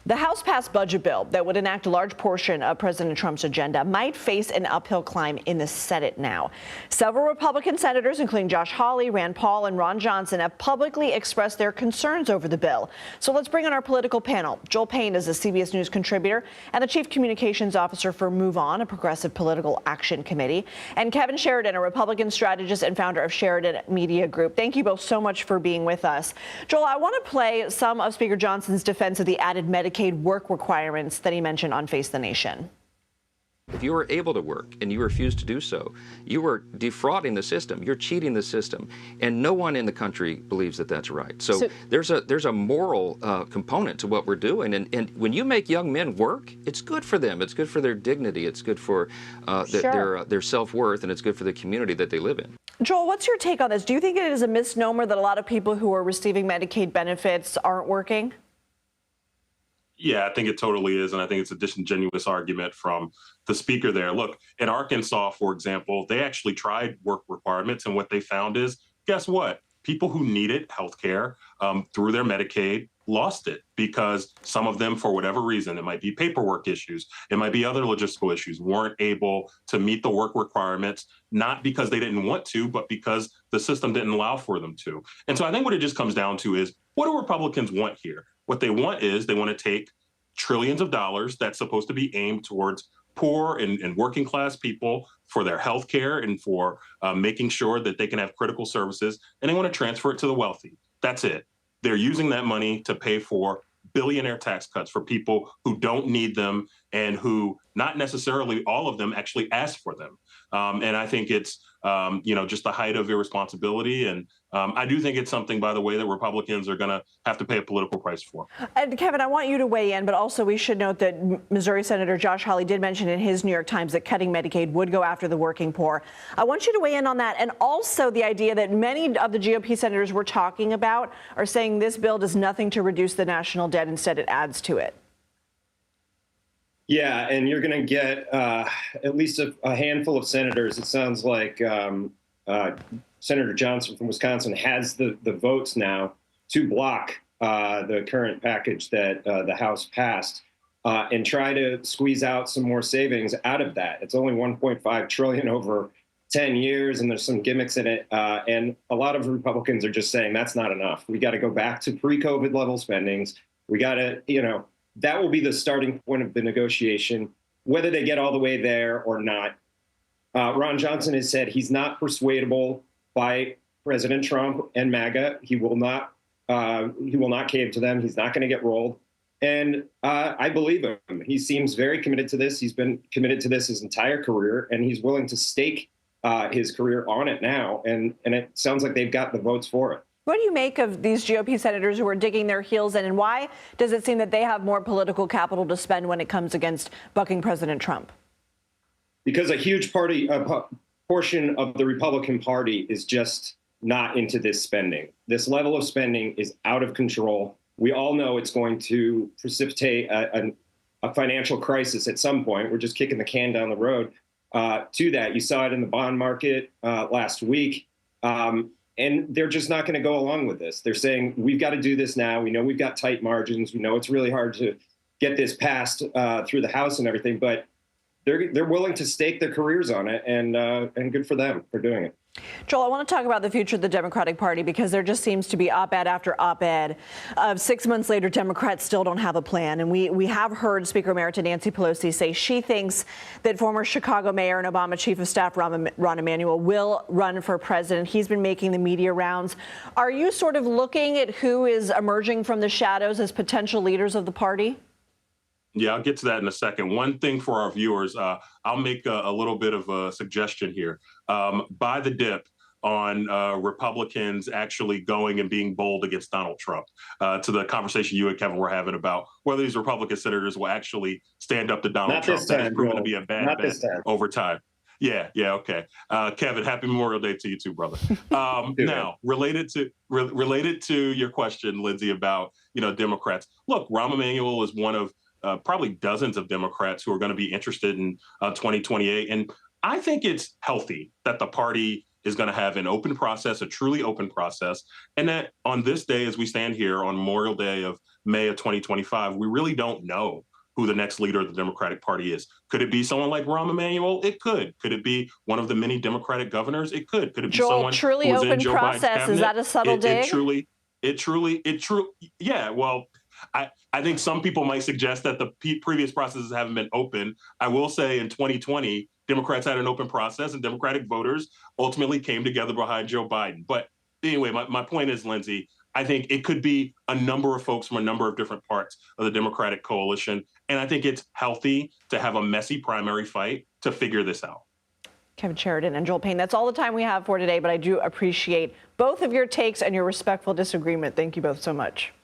The House-passed budget bill that would enact a large portion of President Trump's agenda might face an uphill climb in the Senate now. Several Republican senators, including Josh Hawley, Rand Paul, and Ron Johnson, have publicly expressed their concerns over the bill. So let's bring on our political panel. Joel Payne is a CBS News contributor and the chief communications officer for Move On, a progressive political action committee, and Kevin Sheridan, a Republican strategist and founder of Sheridan Media Group. Thank you both so much for being with us. Joel, I want to play some of Speaker Johnson's defense of the added Medicaid work requirements that he mentioned on Face the Nation. If you were able to work and you refuse to do so, you were defrauding the system. You're cheating the system, and no one in the country believes that that's right. So there's a moral component to what we're doing, and when you make young men work, it's good for them. It's good for their dignity. It's good for their self-worth, and it's good for the community that they live in. Joel, what's your take on this? Do you think it is a misnomer that a lot of people who are receiving Medicaid benefits aren't working? Yeah, I think it totally is. And I think it's a disingenuous argument from the speaker there. Look, in Arkansas, for example, they actually tried work requirements. And what they found is, guess what? People who needed health care through their Medicaid lost it because some of them, for whatever reason, it might be paperwork issues, it might be other logistical issues, weren't able to meet the work requirements, not because they didn't want to, but because the system didn't allow for them to. And so I think what it just comes down to is, what do Republicans want here? What they want is they want to take trillions of dollars that's supposed to be aimed towards poor and working class people for their health care and for making sure that they can have critical services, and they want to transfer it to the wealthy. That's it. They're using that money to pay for billionaire tax cuts for people who don't need them and who not necessarily all of them actually ask for them. And I think it's, just the height of irresponsibility. And I do think it's something, by the way, that Republicans are going to have to pay a political price for. And Kevin, I want you to weigh in, but also we should note that Missouri Senator Josh Hawley did mention in his New York Times that cutting Medicaid would go after the working poor. I want you to weigh in on that. And also the idea that many of the GOP senators we're talking about are saying this bill does nothing to reduce the national debt. Instead, it adds to it. Yeah, and you're going to get at least a handful of senators. It sounds like Senator Johnson from Wisconsin has the votes now to block the current package that the House passed and try to squeeze out some more savings out of that. It's only $1.5 trillion over 10 years, and there's some gimmicks in it. And a lot of Republicans are just saying that's not enough. We got to go back to pre-COVID level spendings. We got to, that will be the starting point of the negotiation, whether they get all the way there or not. Ron Johnson has said he's not persuadable by President Trump and MAGA. He will not cave to them. He's not going to get rolled. And I believe him. He seems very committed to this. He's been committed to this his entire career, and he's willing to stake his career on it now. And it sounds like they've got the votes for it. What do you make of these GOP senators who are digging their heels in, and why does it seem that they have more political capital to spend when it comes against bucking President Trump? Because a huge portion of the Republican Party is just not into this spending. This level of spending is out of control. We all know it's going to precipitate a financial crisis at some point. We're just kicking the can down the road to that. You saw it in the bond market last week. And they're just not going to go along with this. They're saying, we've got to do this now. We know we've got tight margins. We know it's really hard to get this passed through the House and everything, but they're willing to stake their careers on it, and good for them for doing it. Joel, I want to talk about the future of the Democratic Party, because there just seems to be op-ed after op-ed. 6 months later, Democrats still don't have a plan. And we have heard Speaker Emerita Nancy Pelosi say she thinks that former Chicago Mayor and Obama Chief of Staff Rahm Emanuel will run for president. He's been making the media rounds. Are you sort of looking at who is emerging from the shadows as potential leaders of the party? Yeah, I'll get to that in a second. One thing for our viewers, I'll make a little bit of a suggestion here. Buy the dip on Republicans actually going and being bold against Donald Trump, to the conversation you and Kevin were having about whether these Republican senators will actually stand up to Donald Trump. That has proven to be a bad bet over time. Yeah, okay. Kevin, happy Memorial Day to you too, brother. Now, related to your question, Lindsay, about Democrats. Look, Rahm Emanuel is one of probably dozens of Democrats who are going to be interested in 2028. And I think it's healthy that the party is going to have an open process, a truly open process, and that on this day, as we stand here on Memorial Day of May of 2025. We really don't know who the next leader of the Democratic Party is. Could it be someone like Rahm Emanuel? It could. Could it be one of the many Democratic governors? It could. Could it be Joel, someone truly who was in open Joe process. Biden's cabinet? Is that a subtle dig? Yeah. Well, I think some people might suggest that the previous processes haven't been open. I will say in 2020, Democrats had an open process and Democratic voters ultimately came together behind Joe Biden. But anyway, my point is, Lindsay, I think it could be a number of folks from a number of different parts of the Democratic coalition. And I think it's healthy to have a messy primary fight to figure this out. Kevin Sheridan and Joel Payne, that's all the time we have for today, but I do appreciate both of your takes and your respectful disagreement. Thank you both so much.